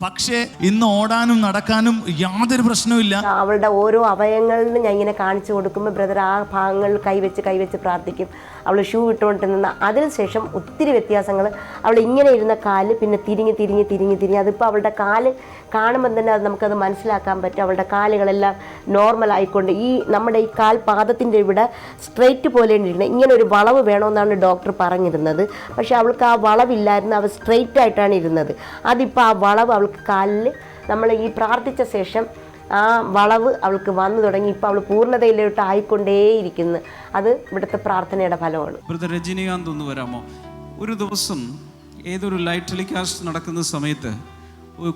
പക്ഷേ ഇന്ന് ഓടാനും നടക്കാനും യാതൊരു പ്രശ്നവുമില്ല. അവളുടെ ഓരോ അവയവങ്ങളിലും ഞാൻ ഇങ്ങനെ കാണിച്ചു കൊടുക്കുമ്പോൾ ബ്രദർ ആ ഭാഗങ്ങളിൽ കൈവച്ച് പ്രാർത്ഥിക്കും. അവൾ ഷൂ ഇട്ടുകൊണ്ട് നിന്ന അതിനുശേഷം ഒത്തിരി വ്യത്യാസങ്ങൾ. അവൾ ഇങ്ങനെ ഇരുന്ന കാല് പിന്നെ തിരിഞ്ഞ് അതിപ്പോൾ അവളുടെ കാല് കാണുമ്പോൾ തന്നെ അത് നമുക്കത് മനസ്സിലാക്കാൻ പറ്റും. അവളുടെ കാലുകളെല്ലാം നോർമൽ ആയിക്കൊണ്ട് ഈ നമ്മുടെ ഈ കാൽ പാദത്തിൻ്റെ ഇവിടെ സ്ട്രെയിറ്റ് പോലെ ഇരിക്കുന്നത്. ഇങ്ങനെ ഒരു വളവ് വേണമെന്നാണ് ഡോക്ടർ പറഞ്ഞിരുന്നത്. പക്ഷേ അവൾക്ക് ആ വളവില്ലായിരുന്നു, അവൾ സ്ട്രെയിറ്റ് ആയിട്ടാണ് ഇരുന്നത്. അതിപ്പോൾ ആ വളവ് അവൾക്ക് കാലിൽ നമ്മൾ ഈ പ്രാർത്ഥിച്ച ശേഷം ആ വളവ് അവൾക്ക് വന്നു തുടങ്ങി. ഇപ്പോൾ അവൾ പൂർണ്ണതയിലോട്ട് ആയിക്കൊണ്ടേയിരിക്കുന്നു. അത് ഇവിടുത്തെ പ്രാർത്ഥനയുടെ ഫലമാണ്. ബ്രദർ രജനീകാന്ത് ഒന്ന് വരാമോ? ഒരു ദിവസം ഏതൊരു ലൈവ് ടെലികാസ്റ്റ് നടക്കുന്ന സമയത്ത്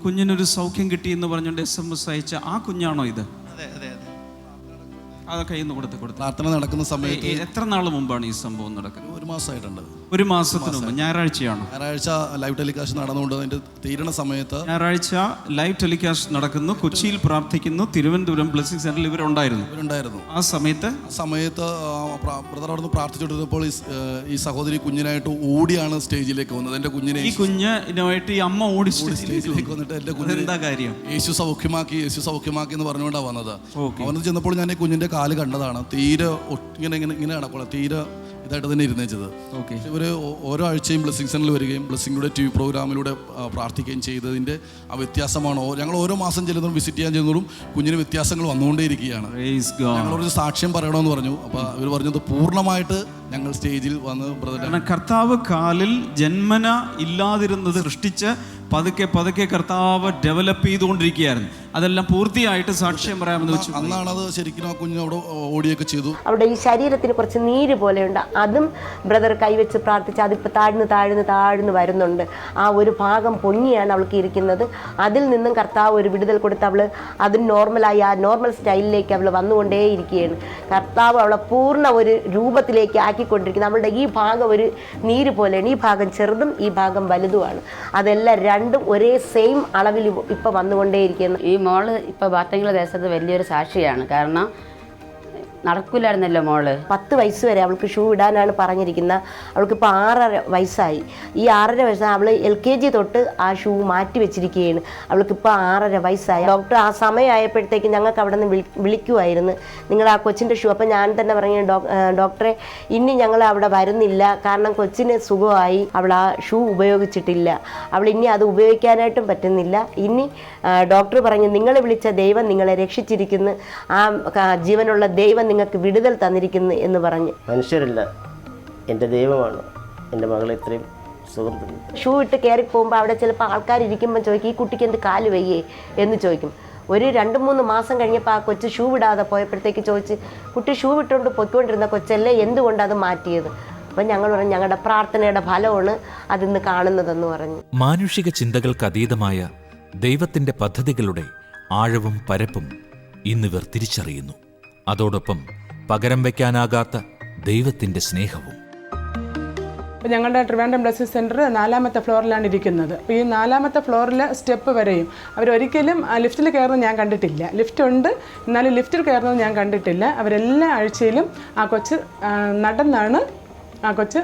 കുഞ്ഞിനൊരു സൗഖ്യം കിട്ടി എന്ന് പറഞ്ഞുകൊണ്ട് SMS അയച്ച ആ കുഞ്ഞാണോ ഇത്? അതൊക്കെ കയ്യിൽ നിന്ന് കൊടുത്ത് പ്രാർത്ഥന നടക്കുന്ന സമയത്ത് എത്ര നാൾ മുമ്പാണ് ഈ സംഭവം നടക്കുന്നത്? 1 മാസമായിട്ടുണ്ട്. 1 മാസത്തിന് മുമ്പ് ഞായറാഴ്ചയാണ്. ഞായറാഴ്ച ലൈവ് ടെലികാസ്റ്റ് നടന്നുകൊണ്ട് അതിന്റെ തീരണ സമയത്ത് ഞായറാഴ്ച ലൈവ് ടെലികാസ്റ്റ് നടക്കുന്നു. കൊച്ചിയിൽ പ്രാർത്ഥിക്കുന്നു. തിരുവനന്തപുരം ബ്ലെസ്സിംഗ് സെന്ററിൽ ഇവരുണ്ടായിരുന്നു. ആ സമയത്ത് ബ്രദർ അവിടെ നിന്ന് പ്രാർത്ഥിച്ചുകൊണ്ടിരുന്നപ്പോൾ ഈ സഹോദരി കുഞ്ഞിനായിട്ട് ഓടിയാണ് സ്റ്റേജിലേക്ക് വന്നത്. എന്റെ കുഞ്ഞിനെ ഈ കുഞ്ഞിനായിട്ട് ഈ അമ്മ ഓടി സ്റ്റേജിലേക്ക് വന്നിട്ട് എന്റെ കുഞ്ഞിനെ എന്താ കാര്യം? യേശു സൗഖ്യമാക്കി എന്ന് പറഞ്ഞുകൊണ്ടാണ് വന്നത്. അവന് ചെന്നപ്പോൾ ഞാൻ ഈ കുഞ്ഞിന്റെ കാല് കണ്ടതാണ്. തീരെ ഇങ്ങനെ നടക്കുള്ള തീരെ ഇതായിട്ട് തന്നെ ഇരുന്നേച്ചത്. ഇവര് ഓരോ ആഴ്ചയും ബ്ലെസ്സിംഗ് സെന്ററിൽ വരികയും ബ്ലെസ്സിംഗിലൂടെ TV പ്രോഗ്രാമിലൂടെ പ്രാർത്ഥിക്കുകയും ചെയ്തതിന്റെ ആ വ്യത്യാസമാണോ ഞങ്ങൾ ഓരോ മാസം ചെല്ലുന്നതും വിസിറ്റ് ചെയ്യാൻ ചെന്നതും കുഞ്ഞിന് വ്യത്യാസങ്ങൾ വന്നുകൊണ്ടേയിരിക്കുകയാണ്. ഞങ്ങളൊരു സാക്ഷ്യം പറയണമെന്ന് പറഞ്ഞു. അപ്പോൾ ഇവർ പറഞ്ഞത് പൂർണ്ണമായിട്ട് ഞങ്ങൾ സ്റ്റേജിൽ വന്ന് ബ്രദർ കർത്താവ് കാലിൽ ജന്മന ഇല്ലാതിരുന്നത് സൃഷ്ടിച്ച് പതുക്കെ കർത്താവ് ഡെവലപ്പ് ചെയ്തുകൊണ്ടിരിക്കുകയായിരുന്നു. അതെല്ലാം പൂർത്തിയായിട്ട് സാക്ഷ്യം പറയാമെന്ന് വെച്ചു. അന്നാണ് അത് ശരിക്കും ആ കുഞ്ഞ് അവിടെ ഓടിയൊക്കെ ചെയ്തു. അവിടെ ഈ ശരീരത്തിന് കുറച്ച് നീര് പോലെയുണ്ട്. അതും ബ്രദർ കൈവച്ച് പ്രാർത്ഥിച്ച് അതിപ്പോൾ താഴ്ന്ന് വരുന്നുണ്ട്. ആ ഒരു ഭാഗം പൊങ്ങിയാണ് അവൾക്ക് ഇരിക്കുന്നത്. അതിൽ നിന്നും കർത്താവ് ഒരു വിടുതൽ കൊടുത്ത് അവൾ അതിന് നോർമലായി ആ നോർമൽ സ്റ്റൈലിലേക്ക് അവൾ വന്നുകൊണ്ടേയിരിക്കുകയാണ്. കർത്താവ് അവളെ പൂർണ്ണ ഒരു രൂപത്തിലേക്ക് ആക്കിക്കൊണ്ടിരിക്കുന്നത്. അവളുടെ ഈ ഭാഗം ഒരു നീര് പോലെയാണ്. ഈ ഭാഗം ചെറുതും ഈ ഭാഗം വലുതുമാണ്. അതെല്ലാം രണ്ടും ഒരേ സെയിം അളവിൽ ഇപ്പോൾ വന്നുകൊണ്ടേയിരിക്കുന്നു. ഈ മോള് ഇപ്പോൾ ബാറ്റങ്കിള ദേശത്ത് വലിയൊരു സാക്ഷിയാണ്. കാരണം നടക്കില്ലായിരുന്നല്ലോ മോള്. 10 വയസ്സ് വരെ അവൾക്ക് ഷൂ ഇടാനാണ് പറഞ്ഞിരിക്കുന്നത്. അവൾക്കിപ്പോൾ 6.5 വയസ്സായി. ഈ 6.5 വയസ്സ് അവൾ LKG തൊട്ട് ആ ഷൂ മാറ്റി വെച്ചിരിക്കുകയാണ്. അവൾക്കിപ്പോൾ 6.5 വയസ്സായി. ഡോക്ടർ ആ സമയമായപ്പോഴത്തേക്ക് ഞങ്ങൾക്ക് അവിടെ നിന്ന് വിളിക്കുമായിരുന്നു, നിങ്ങൾ ആ കൊച്ചിൻ്റെ ഷൂ. അപ്പം ഞാൻ തന്നെ പറഞ്ഞു, ഡോക്ടറെ ഇനി ഞങ്ങൾ അവിടെ വരുന്നില്ല, കാരണം കൊച്ചിന് സുഖമായി, അവൾ ആ ഷൂ ഉപയോഗിച്ചിട്ടില്ല, അവൾ ഇനി അത് ഉപയോഗിക്കാനായിട്ടും പറ്റുന്നില്ല. ഇനി ഡോക്ടർ പറഞ്ഞു, നിങ്ങളെ വിളിച്ച ദൈവം നിങ്ങളെ രക്ഷിച്ചിരിക്കുന്നു, ആ ജീവനുള്ള ദൈവം നിങ്ങൾക്ക് വിടുതൽ തന്നിരിക്കുന്നു എന്ന് പറഞ്ഞു. മനുഷ്യരല്ല, എൻ്റെ ദൈവമാണ് എൻ്റെ മകളെ ഇത്രയും സുഖം തന്നു. ഷൂ ഇട്ട് കയറി പോകുമ്പോൾ അവിടെ ചിലപ്പോൾ ആൾക്കാർ ഇരിക്കുമ്പോൾ ചോദിക്കും, ഈ കുട്ടിക്ക് എന്ത് കാല് വയ്യേ എന്ന് ചോദിക്കും. ഒരു 2-3 മാസം കഴിഞ്ഞപ്പോൾ ആ കൊച്ച് ഷൂ ഇടാതെ പോയപ്പോഴത്തേക്ക് ചോദിച്ച്, കുട്ടി ഷൂ ഇട്ടുകൊണ്ട് പൊയ്ക്കൊണ്ടിരുന്ന കൊച്ചല്ലേ, എന്തുകൊണ്ട് അത് മാറ്റിയത്? അപ്പം ഞങ്ങൾ പറഞ്ഞു, ഞങ്ങളുടെ പ്രാർത്ഥനയുടെ ഫലമാണ് അതിന്ന് കാണുന്നതെന്ന് പറഞ്ഞു. മാനുഷിക ചിന്തകൾക്ക് അതീതമായ ദൈവത്തിൻ്റെ പദ്ധതികളുടെ ആഴവും പരപ്പും ഇന്നിവർ തിരിച്ചറിയുന്നു. അതോടൊപ്പം പകരം വയ്ക്കാനാകാത്ത ദൈവത്തിൻ്റെ സ്നേഹവും. ഞങ്ങളുടെ ട്രിവാൻഡ്രം ബ്ലെസ്സിംഗ് സെൻറ്റർ 4ാമത്തെ ഫ്ലോറിലാണ് ഇരിക്കുന്നത്. അപ്പോൾ ഈ 4ാമത്തെ ഫ്ലോറിൽ സ്റ്റെപ്പ് വരെയും അവരൊരിക്കലും ലിഫ്റ്റിൽ കയറുന്നത് ഞാൻ കണ്ടിട്ടില്ല. ലിഫ്റ്റ് ഉണ്ട്, എന്നാലും ലിഫ്റ്റിൽ കയറുന്നത് ഞാൻ കണ്ടിട്ടില്ല. അവരെല്ലാ ആഴ്ചയിലും ആ കൊച്ച് നടന്നാണ് ആ കൊച്ച്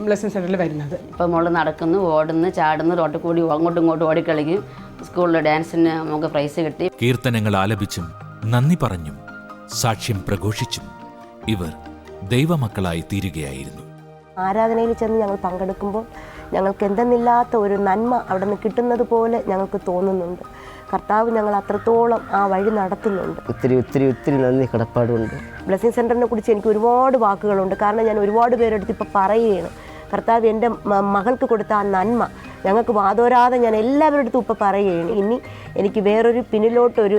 ബ്ലെസ്സിംഗ് സെൻറ്ററിൽ വരുന്നത്. ഇപ്പോൾ മോള് നടക്കുന്നു, ഓടുന്നു, ചാടുന്നു, റോട്ടിൽ കൂടി അങ്ങോട്ടും ഇങ്ങോട്ടും ഓടിക്കളിക്കും. സ്കൂളിൽ ഡാൻസിന് നമുക്ക് പ്രൈസ് കിട്ടി. കീർത്തനങ്ങൾ ആലപിച്ചും നന്ദി പറഞ്ഞും സാക്ഷ്യം പ്രഘോഷിച്ചും ഇവർ ദൈവമക്കളായി തീരുകയായിരുന്നു. ആരാധനയിൽ ചെന്ന് ഞങ്ങൾ പങ്കെടുക്കുമ്പോൾ ഞങ്ങൾക്ക് എന്തെന്നില്ലാത്ത ഒരു നന്മ അവിടെ നിന്ന് കിട്ടുന്നത് പോലെ ഞങ്ങൾക്ക് തോന്നുന്നുണ്ട്. കർത്താവ് ഞങ്ങൾ അത്രത്തോളം ആ വഴി നടത്തുന്നുണ്ട്. ഒത്തിരി നന്ദി കടപ്പാടുണ്ട്. ബ്ലെസ്സിംഗ് സെൻറ്ററിനെ കുറിച്ച് എനിക്ക് ഒരുപാട് വാക്കുകളുണ്ട്. കാരണം ഞാൻ ഒരുപാട് പേരെടുത്ത് ഇപ്പോൾ പറയുകയാണ്, കർത്താവ് എൻ്റെ മകൾക്ക് കൊടുത്ത ആ നന്മ ഞങ്ങൾക്ക് വാതോരാതെ ഞാൻ എല്ലാവരുടെ അടുത്തും ഇപ്പോൾ പറയുകയാണ്. ഇനി എനിക്ക് വേറൊരു പിന്നിലോട്ടൊരു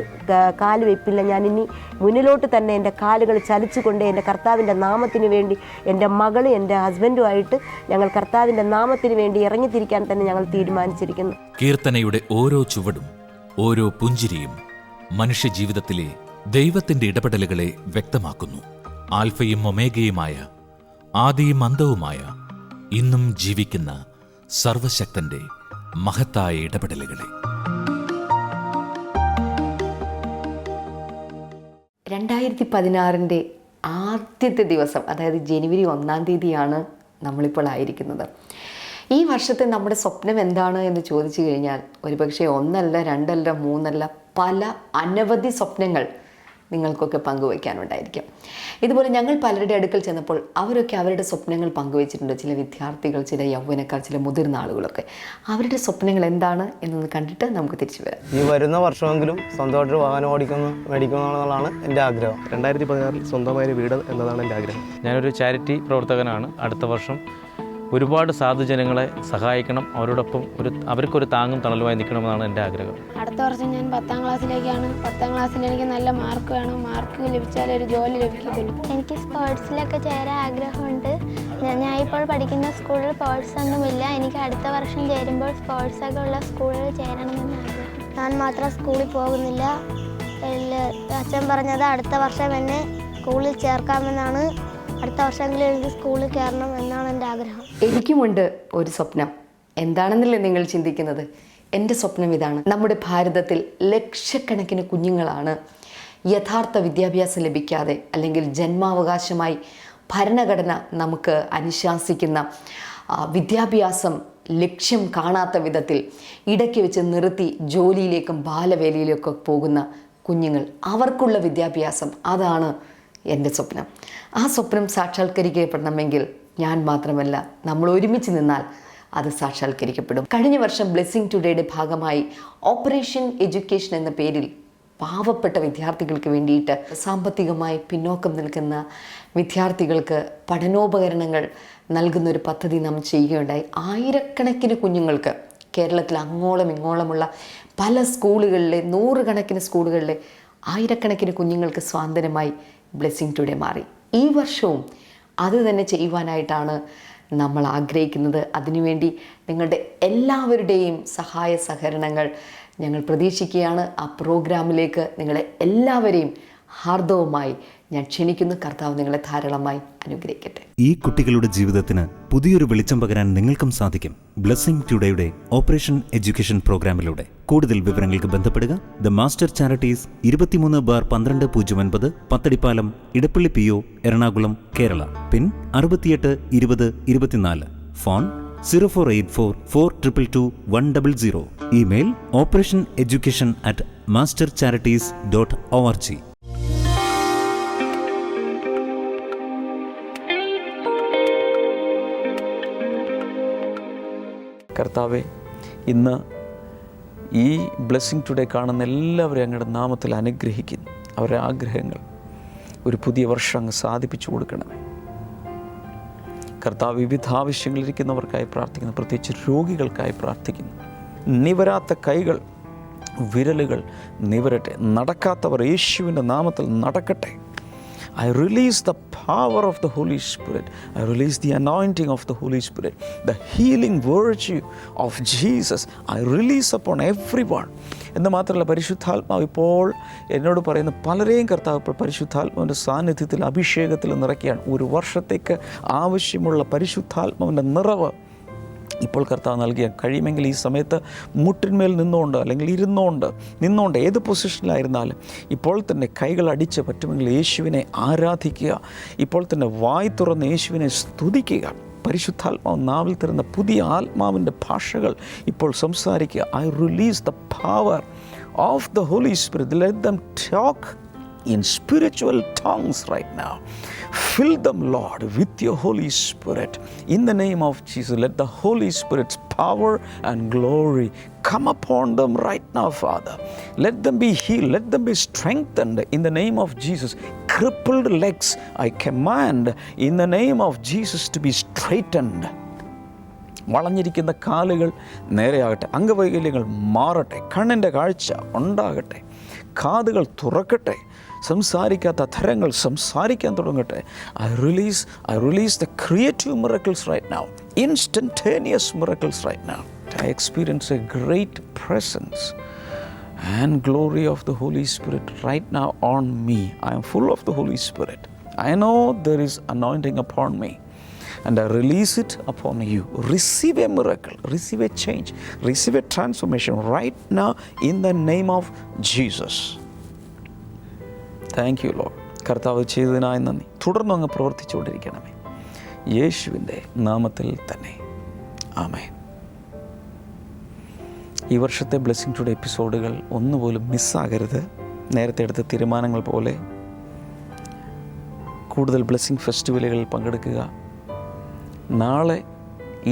കാല് വെപ്പില്ല. ഞാൻ ഇനി മുന്നിലോട്ട് തന്നെ എൻ്റെ കാലുകൾ ചലിച്ചുകൊണ്ട് എൻ്റെ കർത്താവിൻ്റെ നാമത്തിന് വേണ്ടി എൻ്റെ മകളും എൻ്റെ ഹസ്ബൻഡുമായിട്ട് ഞങ്ങൾ കർത്താവിൻ്റെ നാമത്തിന് വേണ്ടി ഇറങ്ങിത്തിരിക്കാൻ തന്നെ ഞങ്ങൾ തീരുമാനിച്ചിരിക്കുന്നു. കീർത്തനയുടെ ഓരോ ചുവടും ഓരോ പുഞ്ചിരിയും മനുഷ്യജീവിതത്തിലെ ദൈവത്തിൻ്റെ ഇടപെടലുകളെ വ്യക്തമാക്കുന്നു. ആൽഫയും ഒമേഗയുമായ, ആദിയും അന്തവുമായ, ഇന്നും ജീവിക്കുന്ന സർവശക്തന്റെ മഹത്തായ ഇടപെടലുകളെ. 2016 ആദ്യത്തെ ദിവസം, അതായത് ജനുവരി 1-ാം തീയതിയാണ് നമ്മളിപ്പോൾ ആയിരിക്കുന്നത്. ഈ വർഷത്തെ നമ്മുടെ സ്വപ്നം എന്താണ് എന്ന് ചോദിച്ചു കഴിഞ്ഞാൽ ഒരുപക്ഷെ 1 അല്ല 2 അല്ല 3 അല്ല പല അനവധി സ്വപ്നങ്ങൾ നിങ്ങൾക്കൊക്കെ പങ്കുവയ്ക്കാനുണ്ടായിരിക്കും. ഇതുപോലെ ഞങ്ങൾ പലരുടെ അടുക്കൽ ചെന്നപ്പോൾ അവരൊക്കെ അവരുടെ സ്വപ്നങ്ങൾ പങ്കുവച്ചിട്ടുണ്ട്. ചില വിദ്യാർത്ഥികൾ, ചില യൗവനക്കാർ, ചില മുതിർന്ന ആളുകളൊക്കെ. അവരുടെ സ്വപ്നങ്ങൾ എന്താണ് എന്നൊന്ന് കണ്ടിട്ട് നമുക്ക് തിരിച്ചു വരാം. ഈ വരുന്ന വർഷമെങ്കിലും സ്വന്തമായിട്ടൊരു വാഹനം മേടിക്കുമെന്നുള്ളതാണ് എൻ്റെ ആഗ്രഹം. 2016 സ്വന്തമായൊരു വീട് എന്നതാണ് എൻ്റെ ആഗ്രഹം. ഞാനൊരു ചാരിറ്റി പ്രവർത്തകനാണ്. അടുത്ത വർഷം ഒരുപാട് സാധുജനങ്ങളെ സഹായിക്കണം, അവരോടൊപ്പം അവർക്കൊരു താങ്ങും തണലുമായി നിൽക്കണമെന്നാണ് എൻ്റെ ആഗ്രഹം. അടുത്ത വർഷം ഞാൻ 10ാം ക്ലാസ്സിലേക്കാണ്. 10ാം ക്ലാസ്സിൽ എനിക്ക് നല്ല മാർക്ക് വേണം. മാർക്ക് ലഭിച്ചാലേ ഒരു ജോലി ലഭിക്കത്തുള്ളൂ. എനിക്ക് സ്പോർട്സിലൊക്കെ ചേരാൻ ആഗ്രഹമുണ്ട്. ഞാൻ ഇപ്പോൾ പഠിക്കുന്ന സ്കൂളിൽ സ്പോർട്സ് ഒന്നുമില്ല. എനിക്ക് അടുത്ത വർഷം ചേരുമ്പോൾ സ്പോർട്സൊക്കെ ഉള്ള സ്കൂളിൽ ചേരണമെന്ന് ആഗ്രഹം. ഞാൻ മാത്രം സ്കൂളിൽ പോകുന്നില്ല. അച്ഛൻ പറഞ്ഞത് അടുത്ത വർഷം എന്നെ സ്കൂളിൽ ചേർക്കാമെന്നാണ്. അടുത്ത വർഷമെങ്കിലും എനിക്ക് സ്കൂളിൽ കയറണം എന്നാണ് എൻ്റെ ആഗ്രഹം. എനിക്കുമുണ്ട് ഒരു സ്വപ്നം. എന്താണെന്നല്ലേ നിങ്ങൾ ചിന്തിക്കുന്നത്? എൻ്റെ സ്വപ്നം ഇതാണ്. നമ്മുടെ ഭാരതത്തിൽ ലക്ഷക്കണക്കിന് കുഞ്ഞുങ്ങളാണ് യഥാർത്ഥ വിദ്യാഭ്യാസം ലഭിക്കാതെ, അല്ലെങ്കിൽ ജന്മാവകാശമായി ഭരണഘടന നമുക്ക് അനുശാസിക്കുന്ന വിദ്യാഭ്യാസം ലക്ഷ്യം കാണാത്ത വിധത്തിൽ ഇടയ്ക്ക് വെച്ച് നിർത്തി ജോലിയിലേക്കും ബാലവേലയിലേക്കും പോകുന്ന കുഞ്ഞുങ്ങൾ. അവർക്കുള്ള വിദ്യാഭ്യാസം, അതാണ് എൻ്റെ സ്വപ്നം. ആ സ്വപ്നം സാക്ഷാത്കരിക്കപ്പെടണമെങ്കിൽ ഞാൻ മാത്രമല്ല, നമ്മൾ ഒരുമിച്ച് നിന്നാൽ അത് സാക്ഷാത്കരിക്കപ്പെടും. കഴിഞ്ഞ വർഷം ബ്ലെസ്സിംഗ് ടുഡേയുടെ ഭാഗമായി ഓപ്പറേഷൻ എഡ്യൂക്കേഷൻ എന്ന പേരിൽ പാവപ്പെട്ട വിദ്യാർത്ഥികൾക്ക് വേണ്ടിയിട്ട് സാമ്പത്തികമായി പിന്നോക്കം നിൽക്കുന്ന വിദ്യാർത്ഥികൾക്ക് പഠനോപകരണങ്ങൾ നൽകുന്നൊരു പദ്ധതി നാം ചെയ്യുകയുണ്ടായി. ആയിരക്കണക്കിന് കുഞ്ഞുങ്ങൾക്ക് കേരളത്തിൽ അങ്ങോളം ഇങ്ങോളമുള്ള പല സ്കൂളുകളിലെ, 100 കണക്കിന് സ്കൂളുകളിലെ ആയിരക്കണക്കിന് കുഞ്ഞുങ്ങൾക്ക് സ്വാതന്ത്ര്യമായി ബ്ലെസ്സിംഗ് ടുഡേ മാറി. ഈ വർഷവും അത് തന്നെ ചെയ്യുവാനായിട്ടാണ് നമ്മൾ ആഗ്രഹിക്കുന്നത്. അതിനുവേണ്ടി നിങ്ങളുടെ എല്ലാവരുടെയും സഹായ സഹകരണങ്ങൾ ഞങ്ങൾ പ്രതീക്ഷിക്കുകയാണ്. ആ പ്രോഗ്രാമിലേക്ക് നിങ്ങളെ എല്ലാവരെയും ഹാർദവുമായി ഞാൻ ക്ഷണിക്കുന്നു. കർത്താവ് നിങ്ങളെ ധാരാളമായി അനുഗ്രഹിക്കട്ടെ. ഈ കുട്ടികളുടെ ജീവിതത്തിന് പുതിയൊരു വെളിച്ചം പകരാൻ നിങ്ങൾക്കും സാധിക്കും. ബ്ലെസ്സിംഗ് ടുഡേയുടെ ഓപ്പറേഷൻ എഡ്യൂക്കേഷൻ പ്രോഗ്രാമിലൂടെ. കൂടുതൽ വിവരങ്ങൾക്ക് ബന്ധപ്പെടുക. The master charities 23/12/09 Pathadipalam, Edappally PO, Ernakulam, Kerala. Pin 682024. Phone 0484422100. Email operationeducation@mastercharities.org. കർത്താവെ, ഇന്ന് ഈ ബ്ലെസ്സിങ് ടുഡേ കാണുന്ന എല്ലാവരെയും അങ്ങയുടെ നാമത്തിൽ അനുഗ്രഹിക്കുന്നു. അവരുടെ ആഗ്രഹങ്ങൾ ഒരു പുതിയ വർഷം അങ്ങ് സാധിപ്പിച്ചു കൊടുക്കണമേ. കർത്താവ്, വിവിധ ആവശ്യങ്ങളിരിക്കുന്നവർക്കായി പ്രാർത്ഥിക്കുന്നു. പ്രത്യേകിച്ച് രോഗികൾക്കായി പ്രാർത്ഥിക്കുന്നു. നിവരാത്ത കൈകൾ, വിരലുകൾ നിവരട്ടെ. നടക്കാത്തവർ യേശുവിൻ്റെ നാമത്തിൽ നടക്കട്ടെ. I release the power of the Holy Spirit. I release the anointing of the Holy Spirit. The healing virtue of Jesus. I release upon everyone. എന്ന് മാത്രമല്ല, പരിശുദ്ധാത്മാവ് ഇപ്പോൾ എന്നോട് പറയുന്ന പലരെയും കർത്താവ് ഇപ്പോൾ പരിശുദ്ധാത്മാവിൻ്റെ സാന്നിധ്യത്തിൽ, അഭിഷേകത്തിൽ നിറയ്ക്കുകയാണ്. ഒരു വർഷത്തേക്ക് ആവശ്യമുള്ള പരിശുദ്ധാത്മാവിൻ്റെ നിറവ് ഇപ്പോൾ കർത്താവ് നൽകിയ കഴിയുമെങ്കിൽ ഈ സമയത്ത് മുട്ടിന്മേൽ നിന്നുകൊണ്ട് അല്ലെങ്കിൽ നിന്നുകൊണ്ട് ഏത് പൊസിഷനിലായിരുന്നാലും ഇപ്പോൾ തന്നെ കൈകൾ അടിച്ച് പറ്റുമെങ്കിൽ യേശുവിനെ ആരാധിക്കുക. ഇപ്പോൾ തന്നെ വായ് തുറന്ന് യേശുവിനെ സ്തുതിക്കുക. പരിശുദ്ധാത്മാവ് നാവിൽ തരുന്ന പുതിയ ആത്മാവിൻ്റെ ഭാഷകൾ ഇപ്പോൾ സംസാരിക്കുക. I release the power of the holy spirit. Let them talk in spiritual tongues right now. Fill them, Lord, with your Holy Spirit. In the name of Jesus, let the Holy Spirit's power and glory come upon them right now, Father. Let them be healed. Let them be strengthened in the name of Jesus. Crippled legs, I command in the name of Jesus to be straightened. വളഞ്ഞിരിക്കുന്ന കാലുകൾ നേരെയാകട്ടെ. അംഗവൈകല്യങ്ങൾ മാറട്ടെ. കണ്ണിൻ്റെ കാഴ്ച ഉണ്ടാകട്ടെ. കാതുകൾ തുറക്കട്ടെ. സംസാരിക്കാത്ത അധരങ്ങൾ സംസാരിക്കാൻ തുടങ്ങട്ടെ. I release the creative miracles right now. Instantaneous miracles right now. I experience a great presence and glory of the Holy Spirit right now on me. I am full of the Holy Spirit. I know there is anointing upon me. And I release it upon you. Receive a miracle, receive a change, receive a transformation right now in the name of Jesus. Thank you, Lord. കർത്താവ് ചെയ്തതിനായി നന്ദി. തുടർന്ന് അങ്ങ് പ്രവർത്തിച്ചുകൊണ്ടിരിക്കണമേ. യേശുവിൻ്റെ നാമത്തിൽ തന്നെ. ആമേൻ. ഈ വർഷത്തെ blessing today എപ്പിസോഡുകൾ ഒന്നുപോലും മിസ്സാകരുത്. നേരത്തെ എടുത്ത തീരുമാനങ്ങൾ പോലെ കൂടുതൽ ബ്ലെസ്സിംഗ് ഫെസ്റ്റിവലുകളിൽ പങ്കെടുക്കുക. നാളെ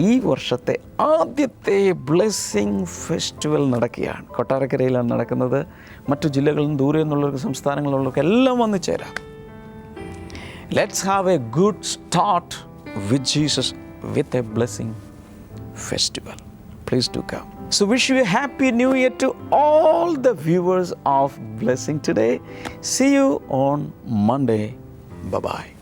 ഈ വർഷത്തെ ആദ്യത്തെ ബ്ലെസ്സിംഗ് ഫെസ്റ്റിവൽ നടക്കുകയാണ്. കൊട്ടാരക്കരയിലാണ് നടക്കുന്നത്. മറ്റു ജില്ലകളിൽ നിന്ന്, ദൂരെ നിന്നുള്ളവർക്ക്, സംസ്ഥാനങ്ങളിലുള്ളവർക്ക് എല്ലാം വന്നു ചേരാം. Let's have A good start with Jesus with a blessing festival. Please do come. So wish you a happy new year to all the viewers of Blessing Today. See you on Monday. Bye-bye.